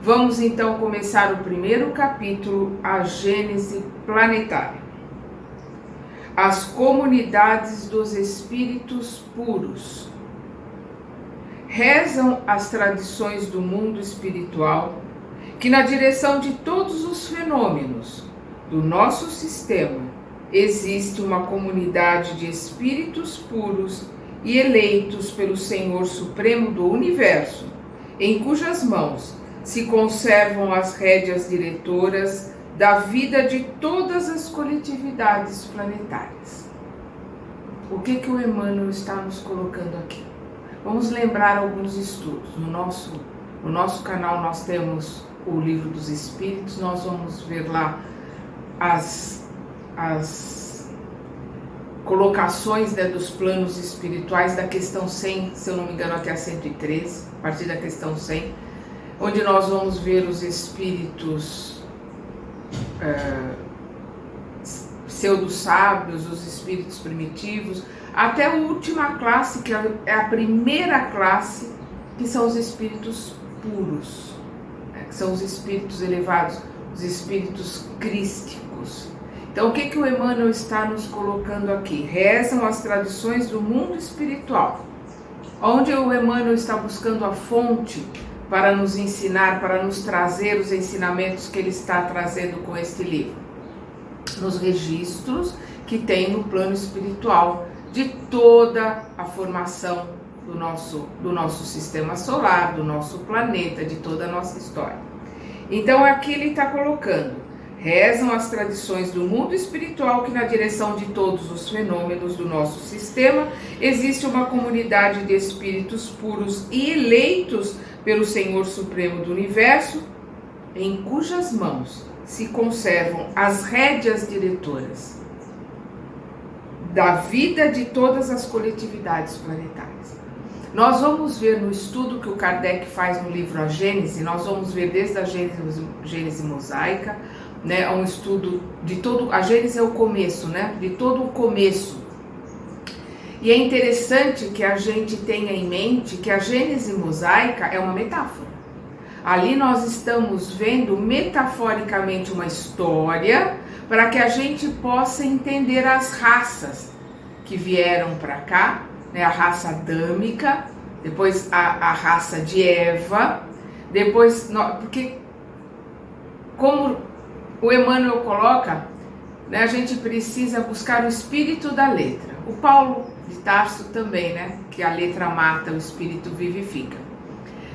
Vamos então começar o primeiro capítulo, a Gênese planetária. As comunidades dos espíritos puros. Rezam as tradições do mundo espiritual que, na direção de todos os fenômenos do nosso sistema, existe uma comunidade de espíritos puros e eleitos pelo Senhor Supremo do Universo, em cujas mãos se conservam as rédeas diretoras da vida de todas as coletividades planetárias. O que o Emmanuel está nos colocando aqui? Vamos lembrar alguns estudos. No nosso canal nós temos o Livro dos Espíritos, nós vamos ver lá as colocações, né, dos planos espirituais, da questão 100, se eu não me engano, até a 113, a partir da questão 100, onde nós vamos ver os espíritos pseudo-sábios, os espíritos primitivos, até a última classe, que é a primeira classe, que são os espíritos puros, né, que são os espíritos elevados, os espíritos crísticos. Então, o que o Emmanuel está nos colocando aqui? Rezam as tradições do mundo espiritual, onde o Emmanuel está buscando a fonte para nos ensinar, para nos trazer os ensinamentos que ele está trazendo com este livro. Nos registros que tem no plano espiritual de toda a formação do nosso sistema solar, do nosso planeta, de toda a nossa história. Então, aqui ele está colocando: rezam as tradições do mundo espiritual que, na direção de todos os fenômenos do nosso sistema, existe uma comunidade de espíritos puros e eleitos pelo Senhor Supremo do Universo, em cujas mãos se conservam as rédeas diretoras da vida de todas as coletividades planetárias. Nós vamos ver no estudo que o Kardec faz no livro A Gênese, nós vamos ver desde a Gênese mosaica, né, um estudo de todo, a Gênese é o começo, né, de todo o começo. E é interessante que a gente tenha em mente que a Gênese mosaica é uma metáfora. Ali nós estamos vendo metaforicamente uma história para que a gente possa entender as raças que vieram para cá, né, a raça adâmica, depois a raça de Eva, depois, porque como o Emmanuel coloca, né, a gente precisa buscar o espírito da letra. O Paulo de Tarso também, né, que a letra mata, o espírito vivifica.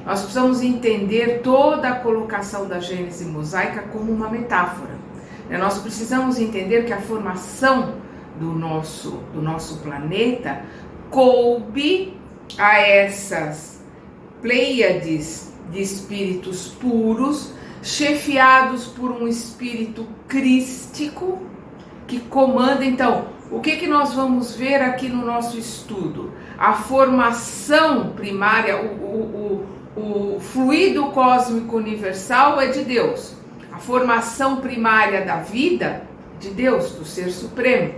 Nós precisamos entender toda a colocação da Gênese mosaica como uma metáfora. Nós precisamos entender que a formação do nosso planeta coube a essas pleiades de espíritos puros, chefiados por um espírito crístico que comanda. Então, o que nós vamos ver aqui no nosso estudo? A formação primária, o fluido cósmico universal é de Deus. A formação primária da vida, de Deus, do Ser Supremo.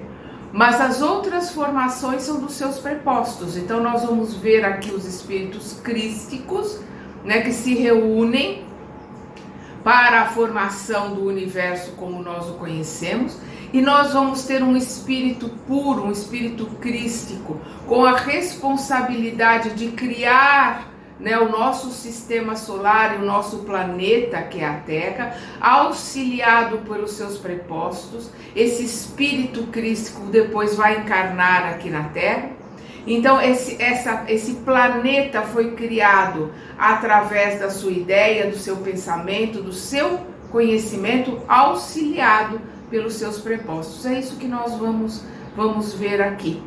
Mas as outras formações são dos seus prepostos. Então nós vamos ver aqui os espíritos crísticos, né, que se reúnem para a formação do universo como nós o conhecemos, e nós vamos ter um espírito puro, um espírito crístico, com a responsabilidade de criar, né, o nosso sistema solar e o nosso planeta, que é a Terra, auxiliado pelos seus prepostos. Esse espírito crístico depois vai encarnar aqui na Terra. Então esse planeta foi criado através da sua ideia, do seu pensamento, do seu conhecimento, auxiliado pelos seus prepostos. É isso que nós vamos ver aqui.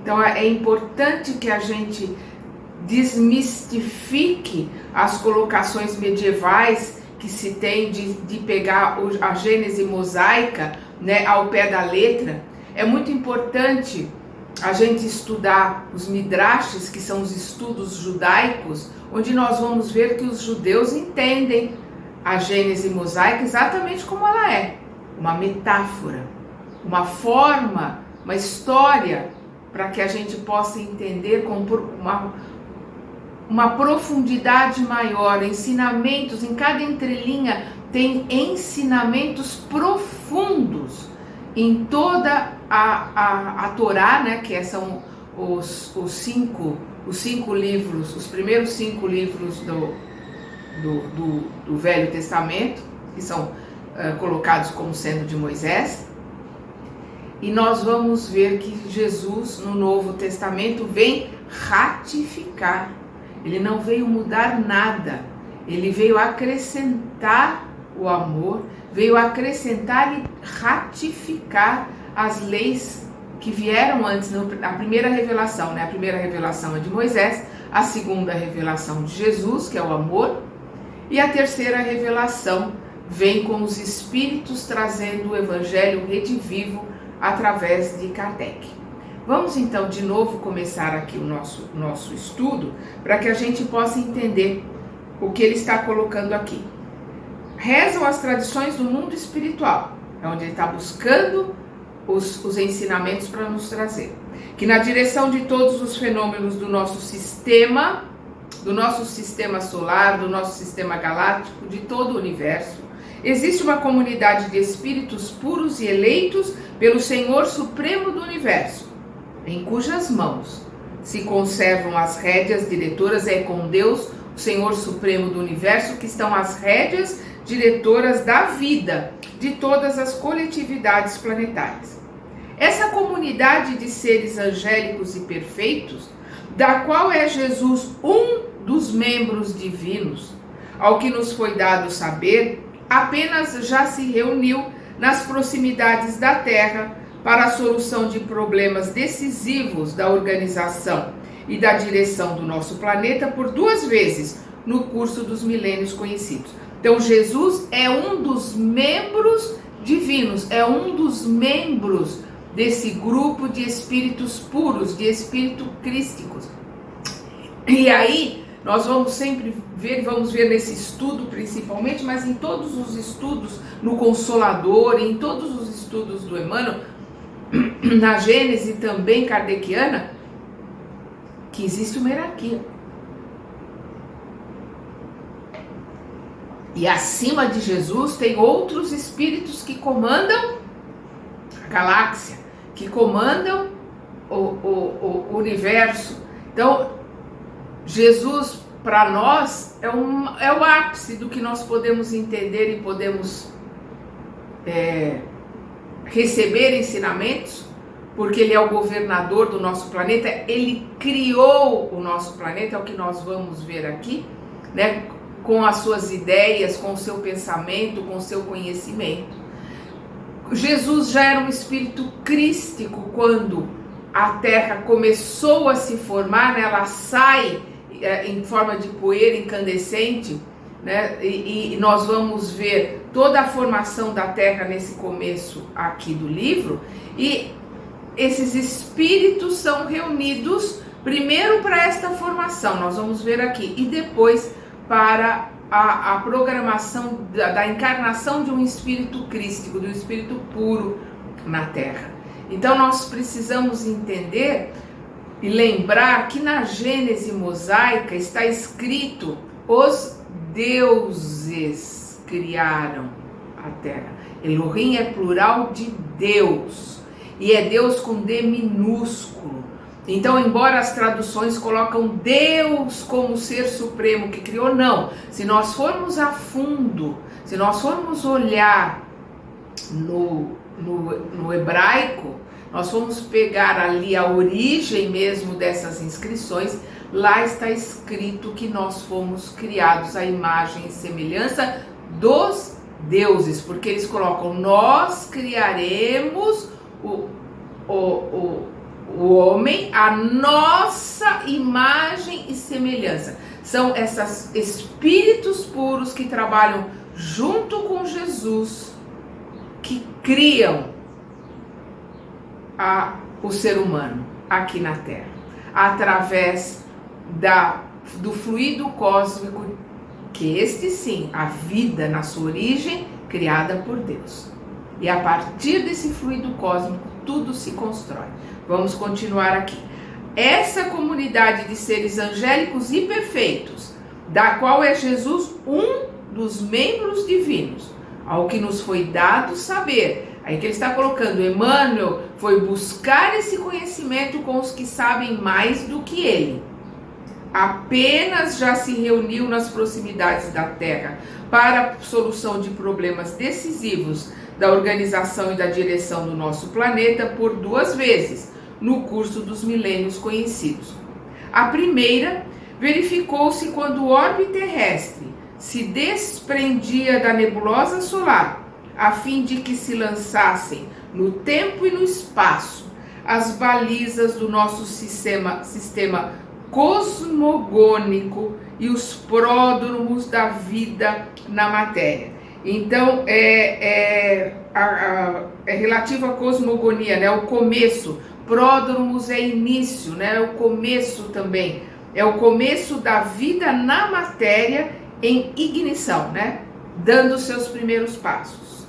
Então é importante que a gente desmistifique as colocações medievais que se tem de pegar a Gênese mosaica, né, ao pé da letra. É muito importante a gente estudar os midrashes, que são os estudos judaicos, onde nós vamos ver que os judeus entendem a Gênese mosaica exatamente como ela é, uma metáfora, uma forma, uma história, para que a gente possa entender como uma profundidade maior, ensinamentos, em cada entrelinha tem ensinamentos profundos em toda a Torá, né, que são os cinco livros, os primeiros 5 livros do Velho Testamento, que são colocados como sendo de Moisés. E nós vamos ver que Jesus, no Novo Testamento, vem ratificar. Ele não veio mudar nada, ele veio acrescentar o amor, veio acrescentar e ratificar as leis que vieram antes, a primeira revelação, né? A primeira revelação é de Moisés, a segunda revelação de Jesus, que é o amor, e a terceira revelação vem com os Espíritos trazendo o Evangelho redivivo através de Kardec. Vamos então de novo começar aqui o nosso estudo, para que a gente possa entender o que ele está colocando aqui. Rezam as tradições do mundo espiritual, é onde ele está buscando os ensinamentos para nos trazer. Que na direção de todos os fenômenos do nosso sistema solar, do nosso sistema galáctico, de todo o universo, existe uma comunidade de espíritos puros e eleitos pelo Senhor Supremo do Universo, em cujas mãos se conservam as rédeas diretoras. É com Deus, o Senhor Supremo do Universo, que estão as rédeas diretoras da vida de todas as coletividades planetárias. Essa comunidade de seres angélicos e perfeitos, da qual é Jesus um dos membros divinos, ao que nos foi dado saber, apenas já se reuniu nas proximidades da Terra para a solução de problemas decisivos da organização e da direção do nosso planeta por 2 vezes no curso dos milênios conhecidos. Então Jesus é um dos membros divinos, é um dos membros desse grupo de espíritos puros, de espíritos crísticos. E aí nós vamos sempre ver, vamos ver nesse estudo principalmente, mas em todos os estudos, no Consolador, em todos os estudos do Emmanuel, na Gênese também kardeciana, que existe uma hierarquia. E acima de Jesus tem outros espíritos que comandam a galáxia, que comandam o universo. Então, Jesus, para nós, é o ápice do que nós podemos entender e podemos receber ensinamentos, porque ele é o governador do nosso planeta, ele criou o nosso planeta, é o que nós vamos ver aqui, né? Com as suas ideias, com o seu pensamento, com o seu conhecimento. Jesus já era um espírito crístico quando a Terra começou a se formar, né? Ela sai em forma de poeira incandescente, né? E nós vamos ver toda a formação da Terra nesse começo aqui do livro, e esses espíritos são reunidos primeiro para esta formação, nós vamos ver aqui, e depois para a programação da encarnação de um espírito crístico, de um espírito puro na Terra. Então nós precisamos entender e lembrar que na Gênese mosaica está escrito: os deuses criaram a Terra. Elohim é plural de Deus, e é Deus com D minúsculo. Então, embora as traduções colocam Deus como ser supremo que criou, não. Se nós formos a fundo, se nós formos olhar no hebraico, nós vamos pegar ali a origem mesmo dessas inscrições. Lá está escrito que nós fomos criados à imagem e semelhança dos deuses, porque eles colocam: nós criaremos o homem à nossa imagem e semelhança. São esses espíritos puros que trabalham junto com Jesus, que criam o ser humano aqui na Terra, através do fluido cósmico, que este sim, a vida na sua origem, criada por Deus. E a partir desse fluido cósmico, tudo se constrói. Vamos continuar aqui. essa comunidade de seres angélicos e perfeitos, da qual é Jesus um dos membros divinos, ao que nos foi dado saber. Aí que ele está colocando, Emmanuel foi buscar esse conhecimento com os que sabem mais do que ele. Apenas já se reuniu nas proximidades da Terra para a solução de problemas decisivos da organização e da direção do nosso planeta por 2 vezes, no curso dos milênios conhecidos. A primeira verificou-se quando o orbe terrestre se desprendia da nebulosa solar, a fim de que se lançassem no tempo e no espaço as balizas do nosso sistema cosmogônico e os pródromos da vida na matéria. Então, é relativo à cosmogonia, né? O começo. Pródromos é início, né? É o começo também. É o começo da vida na matéria em ignição, né? Dando seus primeiros passos.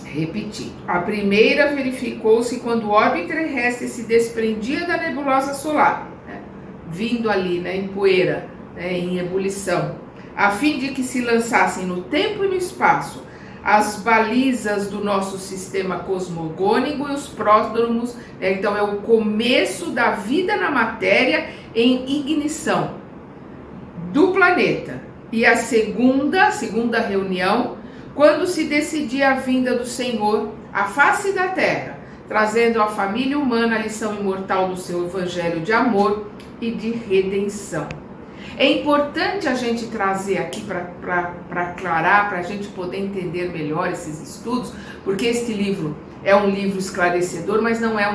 Repetindo, a primeira verificou-se quando o orbe terrestre se desprendia da nebulosa solar, né? Vindo ali, né, em poeira, né, em ebulição, a fim de que se lançassem no tempo e no espaço as balizas do nosso sistema cosmogônico e os pródromos, né? Então é o começo da vida na matéria em ignição do planeta. E a segunda reunião, quando se decidia a vinda do Senhor à face da terra, trazendo à família humana a lição imortal do seu evangelho de amor e de redenção. É importante a gente trazer aqui para aclarar, para a gente poder entender melhor esses estudos, porque este livro é um livro esclarecedor, mas não é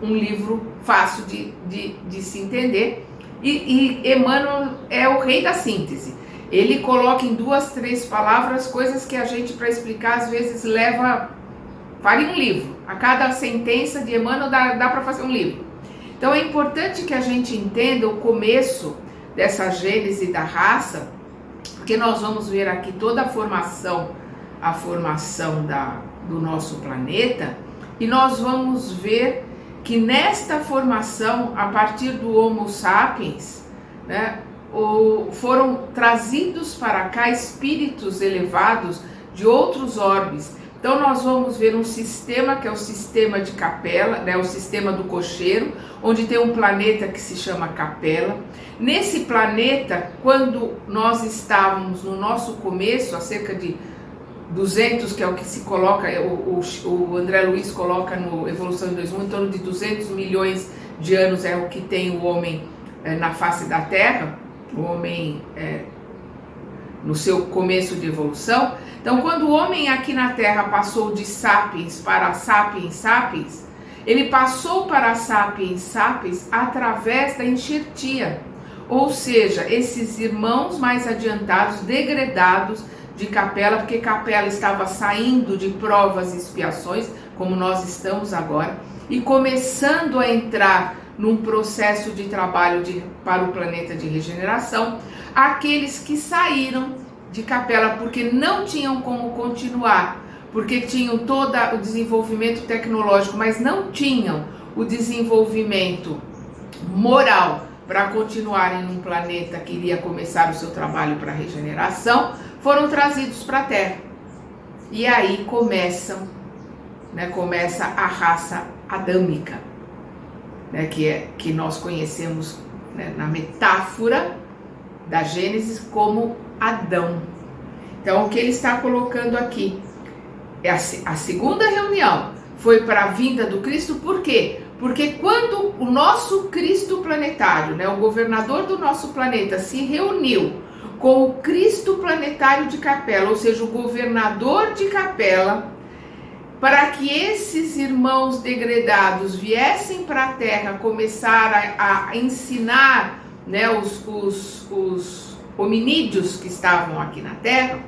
um livro fácil de se entender. E Emmanuel é o rei da síntese. Ele coloca em 2, 3 palavras coisas que a gente, para explicar, às vezes faria um livro. A cada sentença de Emmanuel dá para fazer um livro. Então é importante que a gente entenda o começo dessa gênese da raça, porque nós vamos ver aqui toda a formação do nosso planeta, e nós vamos ver que nesta formação, a partir do Homo sapiens, né, foram trazidos para cá espíritos elevados de outros orbes. Então nós vamos ver um sistema que é o sistema de Capela, né, o sistema do cocheiro, onde tem um planeta que se chama Capela. Nesse planeta, quando nós estávamos no nosso começo, há cerca de 200, que é o que se coloca, o André Luiz coloca no Evolução em 2001, em torno de 200 milhões de anos é o que tem o homem na face da Terra, o homem no seu começo de evolução. Então, quando o homem aqui na Terra passou de sapiens para sapiens sapiens, ele passou para sapiens sapiens através da enxertia, ou seja, esses irmãos mais adiantados, degredados de Capela, porque Capela estava saindo de provas e expiações, como nós estamos agora, e começando a entrar num processo de trabalho para o planeta de regeneração, aqueles que saíram de Capela porque não tinham como continuar, porque tinham todo o desenvolvimento tecnológico, mas não tinham o desenvolvimento moral para continuarem num planeta que iria começar o seu trabalho para a regeneração, foram trazidos para a Terra. E aí começa a raça adâmica, né, que nós conhecemos, né, na metáfora da Gênesis como Adão. Então, o que ele está colocando aqui é a segunda reunião foi para a vinda do Cristo. Por quê? Porque quando o nosso Cristo planetário, né, o governador do nosso planeta, se reuniu com o Cristo planetário de Capela, ou seja, o governador de Capela, para que esses irmãos degredados viessem para a Terra começar a ensinar, né, os hominídeos que estavam aqui na Terra,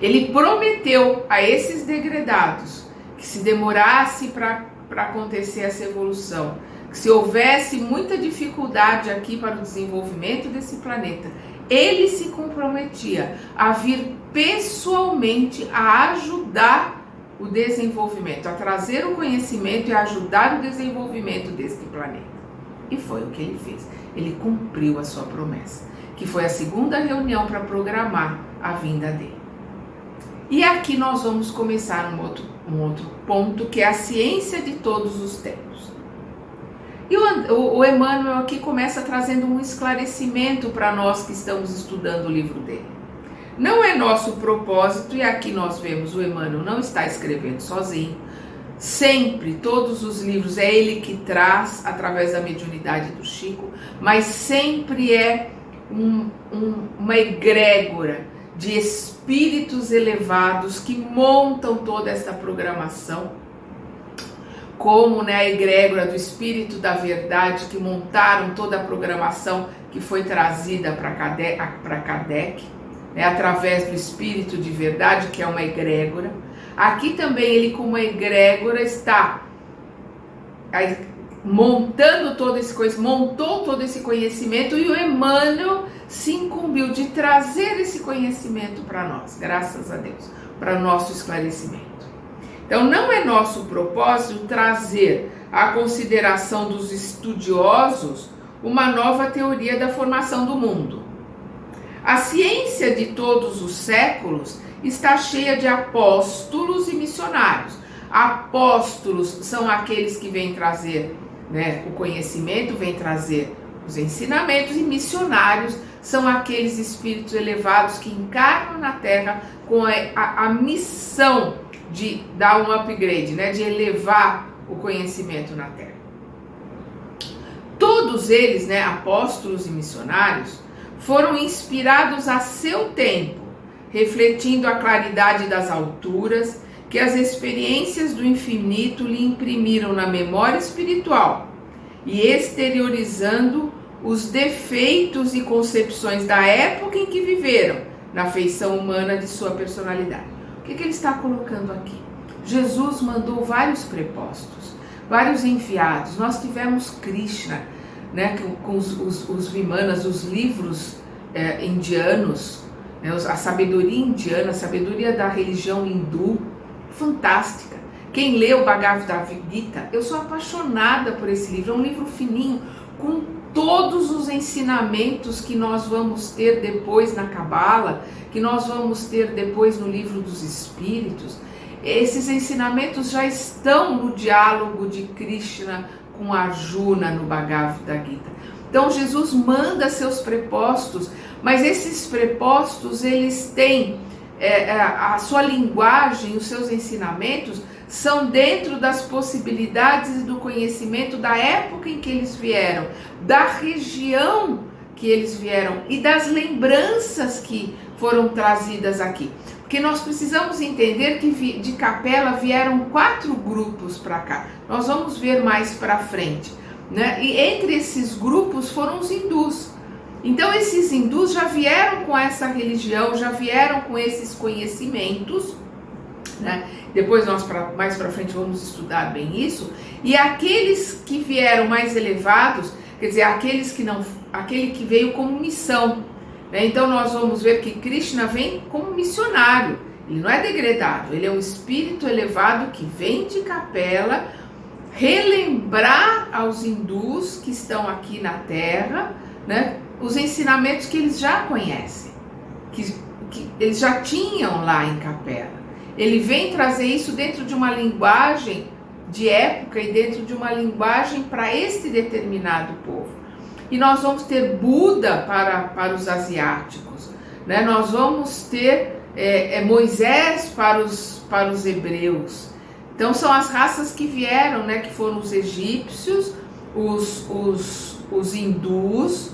ele prometeu a esses degredados que se demorasse para acontecer essa evolução, que se houvesse muita dificuldade aqui para o desenvolvimento desse planeta, ele se comprometia a vir pessoalmente a ajudar o desenvolvimento, a trazer o conhecimento e ajudar o desenvolvimento deste planeta. E foi o que ele fez. Ele cumpriu a sua promessa, que foi a segunda reunião para programar a vinda dele. E aqui nós vamos começar um outro ponto, que é a ciência de todos os tempos. E o Emmanuel aqui começa trazendo um esclarecimento para nós que estamos estudando o livro dele. Não é nosso propósito, e aqui nós vemos o Emmanuel não está escrevendo sozinho. Sempre, todos os livros, é ele que traz através da mediunidade do Chico, mas sempre é uma egrégora de espíritos elevados que montam toda esta programação, como a egrégora do Espírito da Verdade, que montaram toda a programação que foi trazida para Kardec, através do Espírito de Verdade, que é uma egrégora. Aqui também ele, como egrégora, está montando montou todo esse conhecimento, e o Emmanuel se incumbiu de trazer esse conhecimento para nós, graças a Deus, para o nosso esclarecimento. Então, não é nosso propósito trazer à consideração dos estudiosos uma nova teoria da formação do mundo. A ciência de todos os séculos está cheia de apóstolos e missionários. Apóstolos são aqueles que vêm trazer o conhecimento, vêm trazer os ensinamentos, e missionários são aqueles espíritos elevados que encarnam na Terra com a missão de dar um upgrade, de elevar o conhecimento na Terra. Todos eles, apóstolos e missionários, foram inspirados a seu tempo, refletindo a claridade das alturas que as experiências do infinito lhe imprimiram na memória espiritual e exteriorizando os defeitos e concepções da época em que viveram, na feição humana de sua personalidade. O que ele está colocando aqui? Jesus mandou vários prepostos, vários enviados. Nós tivemos Krishna, com os Vimanas, os livros indianos, a sabedoria indiana, a sabedoria da religião hindu, fantástica. Quem lê o Bhagavad Gita, eu sou apaixonada por esse livro, é um livro fininho, com todos os ensinamentos que nós vamos ter depois na Cabala, que nós vamos ter depois no Livro dos Espíritos. Esses ensinamentos já estão no diálogo de Krishna com Arjuna no Bhagavad Gita. Então Jesus manda seus prepostos, mas esses prepostos, eles têm a sua linguagem, os seus ensinamentos são dentro das possibilidades e do conhecimento da época em que eles vieram, da região que eles vieram e das lembranças que foram trazidas aqui. Porque nós precisamos entender que de Capela vieram 4 grupos para cá. Nós vamos ver mais para frente, E entre esses grupos foram os hindus. Então esses hindus já vieram com essa religião, já vieram com esses conhecimentos, Depois nós mais para frente vamos estudar bem isso. E aqueles que vieram mais elevados, quer dizer, aquele que veio como missão, Então nós vamos ver que Krishna vem como missionário. Ele não é degradado, ele é um espírito elevado que vem de Capela relembrar aos hindus que estão aqui na Terra, os ensinamentos que eles já conhecem, que eles já tinham lá em Capela. Ele vem trazer isso dentro de uma linguagem de época e dentro de uma linguagem para este determinado povo. E nós vamos ter Buda para os asiáticos, Nós vamos ter Moisés para os hebreus. Então são as raças que vieram, que foram os egípcios, os hindus,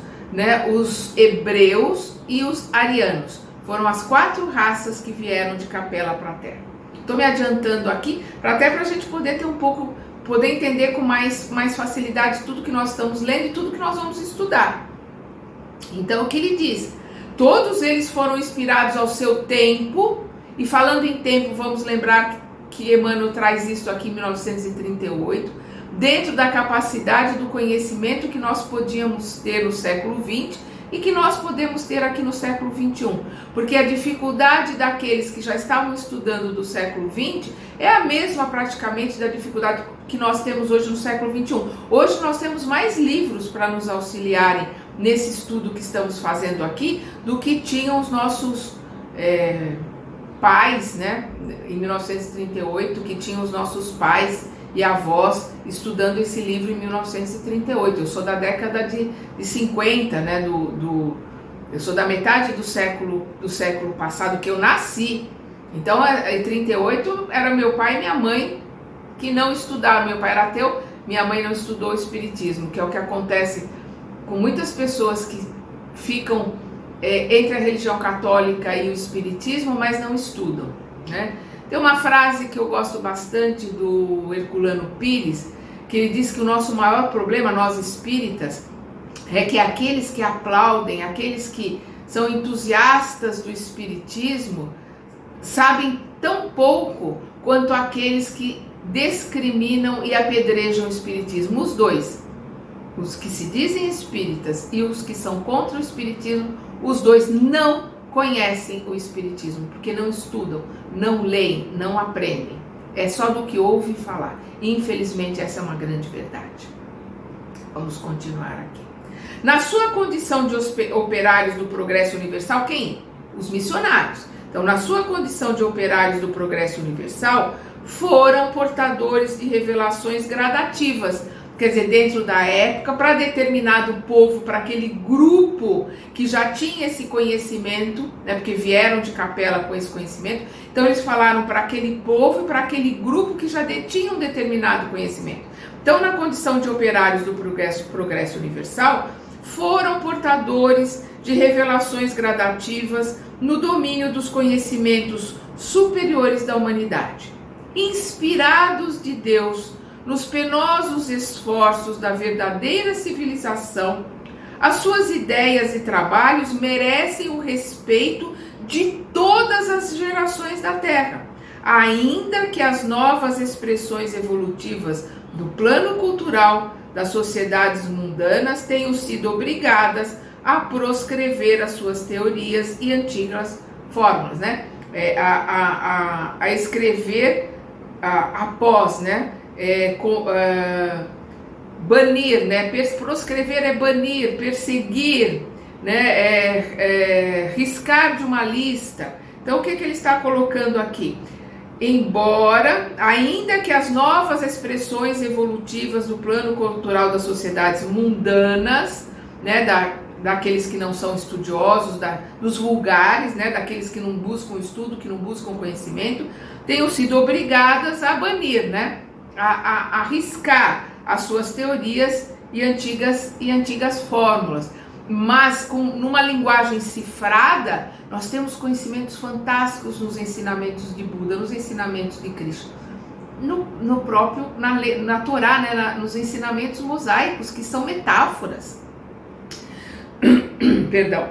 os hebreus e os arianos. Foram as 4 raças que vieram de Capela para a Terra. Estou me adiantando aqui, até para a gente poder ter poder entender com mais facilidade tudo que nós estamos lendo e tudo que nós vamos estudar. Então, o que ele diz? Todos eles foram inspirados ao seu tempo, e falando em tempo, vamos lembrar que Emmanuel traz isso aqui em 1938, dentro da capacidade do conhecimento que nós podíamos ter no século XX, e que nós podemos ter aqui no século XXI, porque a dificuldade daqueles que já estavam estudando do século XX é a mesma praticamente da dificuldade que nós temos hoje no século XXI. Hoje nós temos mais livros para nos auxiliarem nesse estudo que estamos fazendo aqui do que tinham os nossos pais, né, em 1938, que tinham os nossos pais e avós estudando esse livro em 1938. Eu sou da década de 50, né, eu sou da metade do século passado, que eu nasci. Então, em 38, era meu pai e minha mãe que não estudaram. Meu pai era ateu, minha mãe não estudou o espiritismo, que é o que acontece com muitas pessoas que ficam entre a religião católica e o espiritismo, mas não estudam, né? Tem uma frase que eu gosto bastante do Herculano Pires, que ele diz que o nosso maior problema, nós espíritas, é que aqueles que aplaudem, aqueles que são entusiastas do espiritismo, sabem tão pouco quanto aqueles que discriminam e apedrejam o espiritismo. Os dois, os que se dizem espíritas e os que são contra o espiritismo, os dois não conhecem o espiritismo, porque não estudam, não leem, não aprendem. É só do que ouvem falar. Infelizmente, essa é uma grande verdade. Vamos continuar aqui. Na sua condição de operários do progresso universal, quem? Os missionários. Então, na sua condição de operários do progresso universal, foram portadores de revelações gradativas, quer dizer, dentro da época, para determinado povo, para aquele grupo que já tinha esse conhecimento, né, porque vieram de Capela com esse conhecimento. Então eles falaram para aquele povo e para aquele grupo que já tinha um determinado conhecimento. Então, na condição de operários do progresso universal, foram portadores de revelações gradativas no domínio dos conhecimentos superiores da humanidade, inspirados de Deus nos penosos esforços da verdadeira civilização. As suas ideias e trabalhos merecem o respeito de todas as gerações da Terra, ainda que as novas expressões evolutivas do plano cultural das sociedades mundanas tenham sido obrigadas a proscrever as suas teorias e antigas fórmulas, né? A escrever após, né? Banir, né? Proscrever é banir, perseguir, né? Riscar de uma lista. Então, o que ele está colocando aqui? Embora, ainda que as novas expressões evolutivas do plano cultural das sociedades mundanas, né? Daqueles que não são estudiosos, dos vulgares, né? Daqueles que não buscam estudo, que não buscam conhecimento, tenham sido obrigadas a banir, né? A arriscar as suas teorias e antigas fórmulas. Mas numa linguagem cifrada, nós temos conhecimentos fantásticos nos ensinamentos de Buda, nos ensinamentos de Krishna, na Torá, né, nos ensinamentos mosaicos, que são metáforas. Perdão.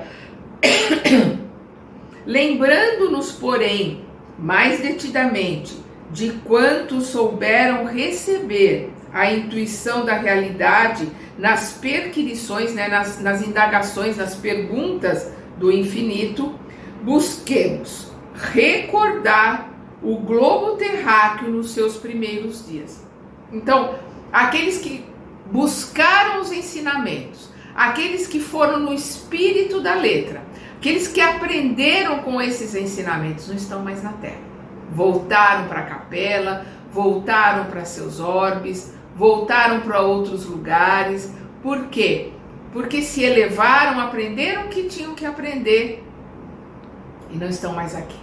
Lembrando-nos, porém, mais detidamente, de quantos souberam receber a intuição da realidade nas perquisições, né, nas indagações, nas perguntas do infinito, busquemos recordar o globo terráqueo nos seus primeiros dias. Então, aqueles que buscaram os ensinamentos, aqueles que foram no espírito da letra, aqueles que aprenderam com esses ensinamentos, não estão mais na Terra. Voltaram para a Capela, voltaram para seus orbes, voltaram para outros lugares. Por quê? Porque se elevaram, aprenderam o que tinham que aprender e não estão mais aqui.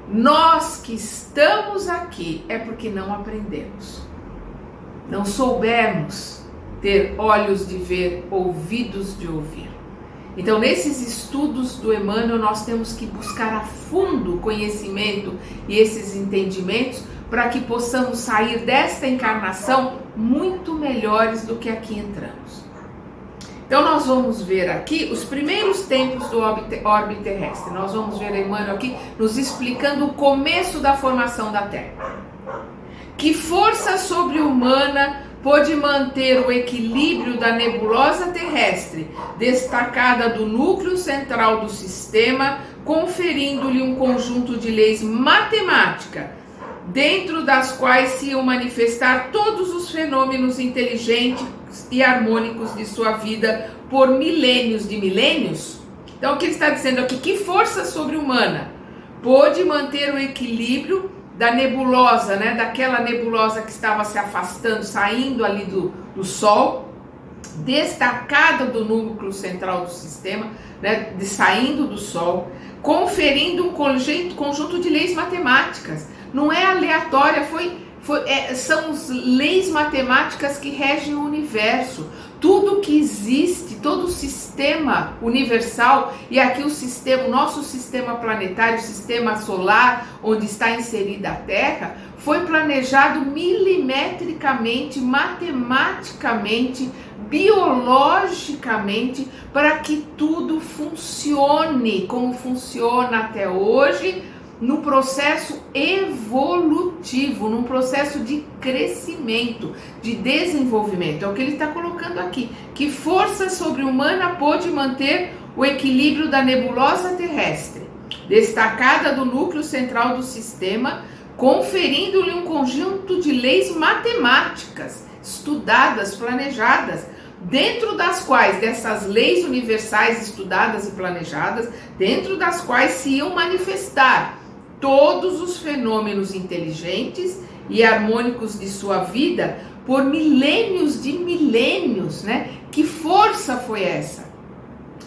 Nós que estamos aqui é porque não aprendemos, não soubemos ter olhos de ver, ouvidos de ouvir. Então, nesses estudos do Emmanuel, nós temos que buscar a fundo o conhecimento e esses entendimentos para que possamos sair desta encarnação muito melhores do que aqui entramos. Então, nós vamos ver aqui os primeiros tempos do orbe terrestre. Nós vamos ver Emmanuel aqui nos explicando o começo da formação da Terra. Que força sobre-humana pôde manter o equilíbrio da nebulosa terrestre, destacada do núcleo central do sistema, conferindo-lhe um conjunto de leis matemáticas, dentro das quais se iam manifestar todos os fenômenos inteligentes e harmônicos de sua vida por milênios de milênios? Então, o que ele está dizendo aqui? Que força sobre-humana pôde manter o equilíbrio da nebulosa, né? Daquela nebulosa que estava se afastando, saindo ali do Sol, destacada do núcleo central do sistema, né? Saindo do Sol, conferindo um conjunto de leis matemáticas. Não é aleatória, são as leis matemáticas que regem o universo. Tudo que existe, todo o sistema universal, e aqui o nosso sistema planetário, o sistema solar, onde está inserida a Terra, foi planejado milimetricamente, matematicamente, biologicamente, para que tudo funcione como funciona até hoje, no processo evolutivo, num processo de crescimento, de desenvolvimento. É o que ele está colocando aqui. Que força sobre-humana pôde manter o equilíbrio da nebulosa terrestre, destacada do núcleo central do sistema, conferindo-lhe um conjunto de leis matemáticas, estudadas, planejadas, dentro das quais, dessas leis universais estudadas e planejadas, dentro das quais se iam manifestar todos os fenômenos inteligentes e harmônicos de sua vida por milênios de milênios, né? Que força foi essa?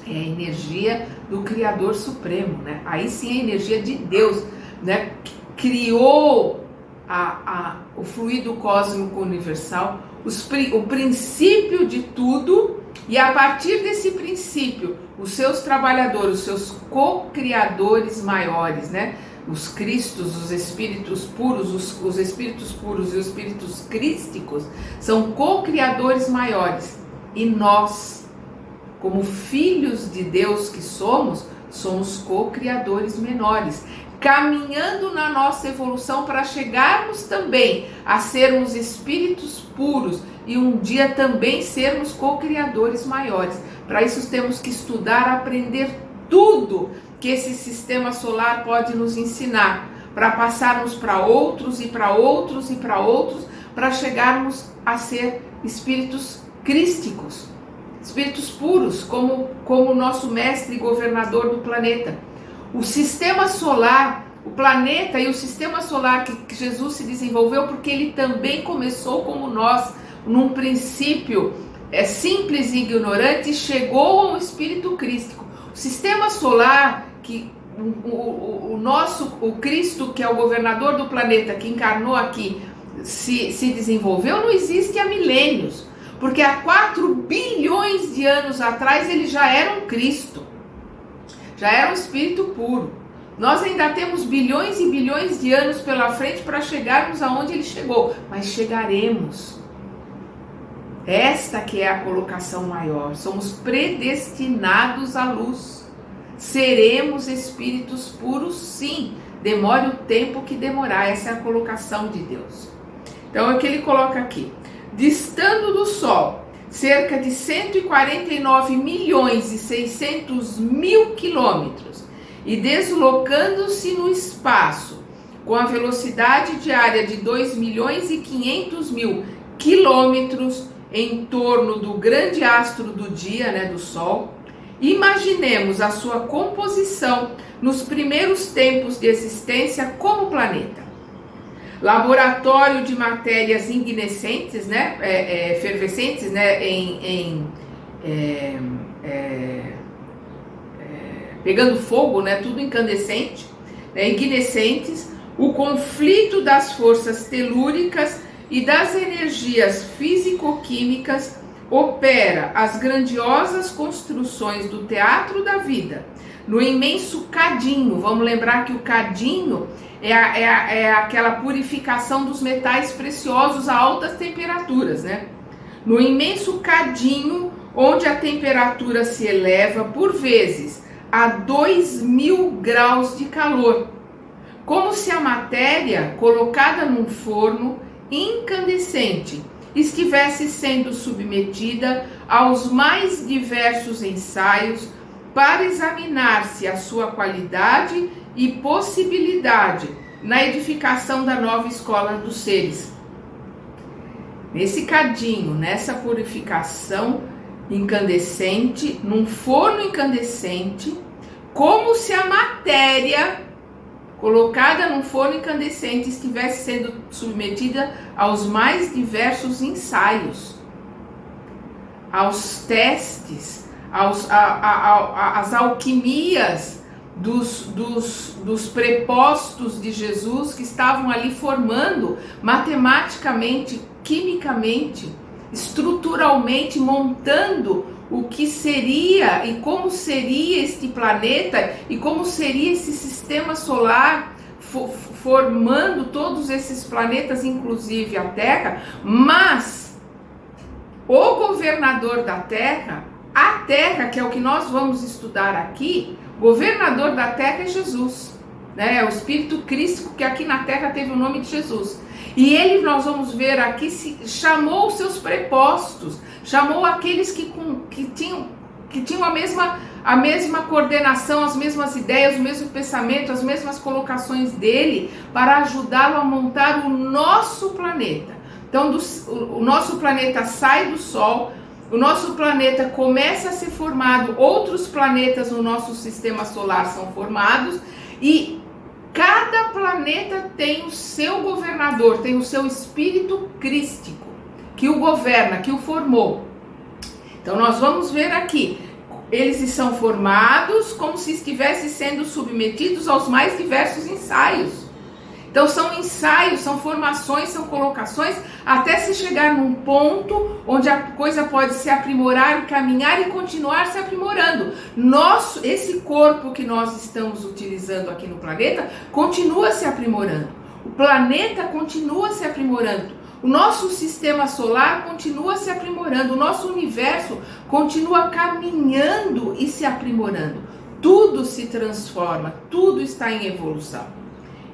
É a energia do Criador Supremo, né? Aí sim a energia de Deus, né? Que criou o fluido cósmico universal, o princípio de tudo, e a partir desse princípio, os seus trabalhadores, os seus co-criadores maiores, né? Os Cristos, os espíritos puros, os espíritos puros e os espíritos crísticos são co-criadores maiores. E nós, como filhos de Deus que somos co-criadores menores, caminhando na nossa evolução para chegarmos também a sermos espíritos puros e um dia também sermos co-criadores maiores. Para isso temos que estudar, aprender tudo que esse sistema solar pode nos ensinar, para passarmos para outros e para outros e para outros, para chegarmos a ser espíritos crísticos, espíritos puros, como o nosso mestre e governador do planeta. O sistema solar, o planeta e o sistema solar que Jesus se desenvolveu, porque ele também começou como nós, num princípio simples e ignorante, e chegou a um espírito crístico. O sistema solar, que o Cristo, que é o governador do planeta, que encarnou aqui, se desenvolveu, não existe há milênios, porque há 4 bilhões de anos atrás ele já era um Cristo, já era um espírito puro. Nós ainda temos bilhões e bilhões de anos pela frente para chegarmos aonde ele chegou, mas chegaremos. Esta que é a colocação maior. Somos predestinados à luz. Seremos espíritos puros, sim. Demore o tempo que demorar. Essa é a colocação de Deus. Então é o que ele coloca aqui. Distando do Sol cerca de 149 milhões e 600 mil quilômetros e deslocando-se no espaço com a velocidade diária de 2 milhões e 500 mil quilômetros em torno do grande astro do dia, né, do Sol, imaginemos a sua composição nos primeiros tempos de existência como planeta. Laboratório de matérias ignescentes, né, efervescentes, né, pegando fogo, né, tudo incandescente, né, ignescentes, o conflito das forças telúricas e das energias físico-químicas opera as grandiosas construções do teatro da vida, no imenso cadinho. Vamos lembrar que o cadinho é aquela purificação dos metais preciosos a altas temperaturas, né? No imenso cadinho, onde a temperatura se eleva por vezes a 2000 graus de calor, como se a matéria colocada num forno incandescente estivesse sendo submetida aos mais diversos ensaios para examinar-se a sua qualidade e possibilidade na edificação da nova escola dos seres. Nesse cadinho, nessa purificação incandescente, num forno incandescente, como se a matéria colocada num forno incandescente estivesse sendo submetida aos mais diversos ensaios, aos testes, às alquimias dos prepostos de Jesus que estavam ali formando matematicamente, quimicamente, estruturalmente, montando o que seria e como seria este planeta e como seria esse sistema solar, formando todos esses planetas, inclusive a Terra. Mas o governador da Terra, a Terra, que é o que nós vamos estudar aqui, governador da Terra é Jesus, né? É o Espírito Crístico que aqui na Terra teve o nome de Jesus. E ele, nós vamos ver aqui, chamou os seus prepostos, chamou aqueles que tinham a mesma coordenação, as mesmas ideias, o mesmo pensamento, as mesmas colocações dele, para ajudá-lo a montar o nosso planeta. Então, o nosso planeta sai do Sol, o nosso planeta começa a ser formado, outros planetas no nosso sistema solar são formados, e cada planeta tem o seu governador, tem o seu espírito crístico, que o governa, que o formou. Então nós vamos ver aqui, eles são formados como se estivessem sendo submetidos aos mais diversos ensaios. Então são ensaios, são formações, são colocações, até se chegar num ponto onde a coisa pode se aprimorar, caminhar e continuar se aprimorando. Esse corpo que nós estamos utilizando aqui no planeta continua se aprimorando. O planeta continua se aprimorando. O nosso sistema solar continua se aprimorando. O nosso universo continua caminhando e se aprimorando. Tudo se transforma, tudo está em evolução.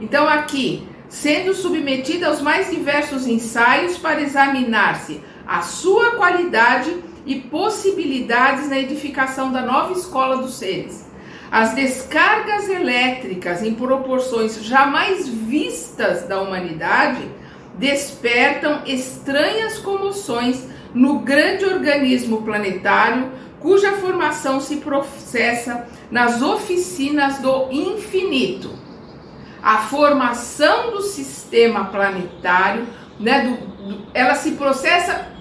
Então aqui, sendo submetida aos mais diversos ensaios para examinar-se a sua qualidade e possibilidades na edificação da nova escola dos seres. As descargas elétricas em proporções jamais vistas da humanidade despertam estranhas comoções no grande organismo planetário, cuja formação se processa nas oficinas do infinito. A formação do sistema planetário, né, ela se processa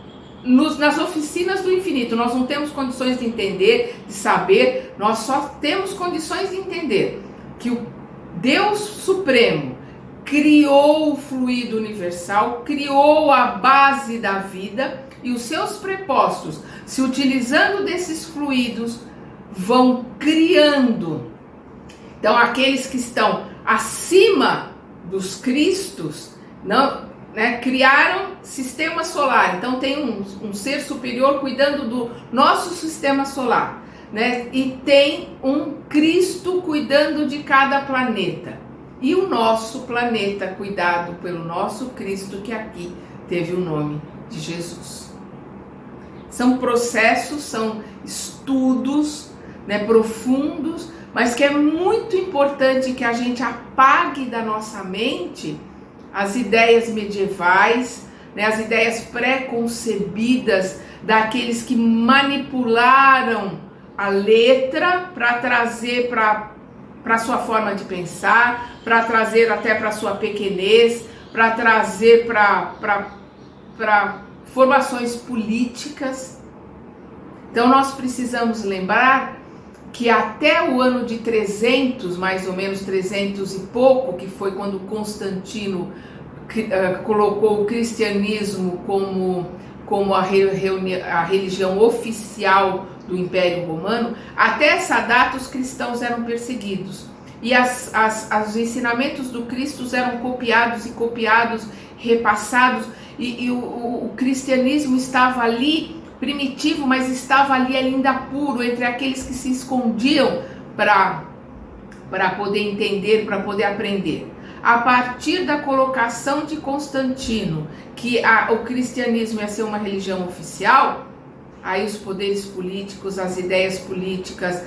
nas oficinas do infinito. Nós não temos condições de entender, de saber, nós só temos condições de entender que o Deus Supremo criou o fluido universal, criou a base da vida, e os seus prepostos, se utilizando desses fluidos, vão criando. Então aqueles que estão acima dos Cristos, não, né, criaram sistema solar. Então tem um ser superior cuidando do nosso sistema solar, né, e tem um Cristo cuidando de cada planeta. E o nosso planeta cuidado pelo nosso Cristo, que aqui teve o nome de Jesus. São processos, são estudos, né, profundos, mas que é muito importante que a gente apague da nossa mente as ideias medievais, né, as ideias pré-concebidas daqueles que manipularam a letra para trazer para a sua forma de pensar, para trazer até para a sua pequenez, para trazer para formações políticas. Então nós precisamos lembrar que até o ano de 300, mais ou menos 300 e pouco, que foi quando Constantino colocou o cristianismo como a religião oficial do Império Romano, até essa data os cristãos eram perseguidos. E os ensinamentos do Cristo eram copiados, repassados, e o cristianismo estava ali primitivo, mas estava ali ainda puro, entre aqueles que se escondiam para poder entender, para poder aprender. a partir da colocação de Constantino, que o cristianismo ia ser uma religião oficial, aí os poderes políticos, as ideias políticas,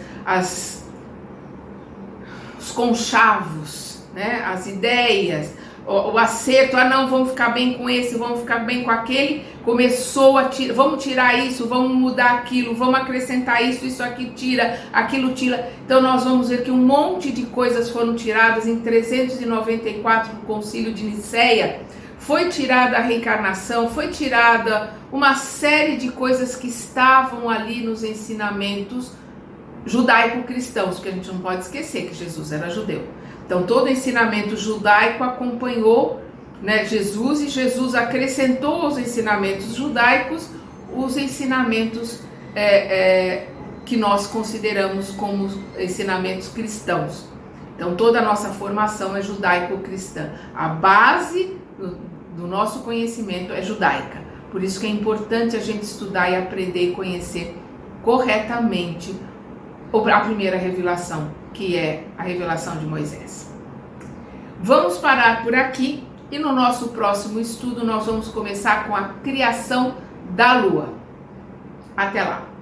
os conchavos, né, as ideias, o acerto, não, vamos ficar bem com esse, vamos ficar bem com aquele, começou a tirar, vamos tirar isso, vamos mudar aquilo, vamos acrescentar isso aqui tira, aquilo tira. Então nós vamos ver que um monte de coisas foram tiradas em 394 no Concílio de Nicéia. Foi tirada a reencarnação, foi tirada uma série de coisas que estavam ali nos ensinamentos judaico-cristãos, porque a gente não pode esquecer que Jesus era judeu. Então todo o ensinamento judaico acompanhou, né, Jesus, e Jesus acrescentou aos ensinamentos judaicos os ensinamentos que nós consideramos como ensinamentos cristãos. Então toda a nossa formação é judaico-cristã. A base do nosso conhecimento é judaica. Por isso que é importante a gente estudar e aprender e conhecer corretamente a primeira revelação, que é a revelação de Moisés. Vamos parar por aqui e no nosso próximo estudo nós vamos começar com a criação da Lua. Até lá!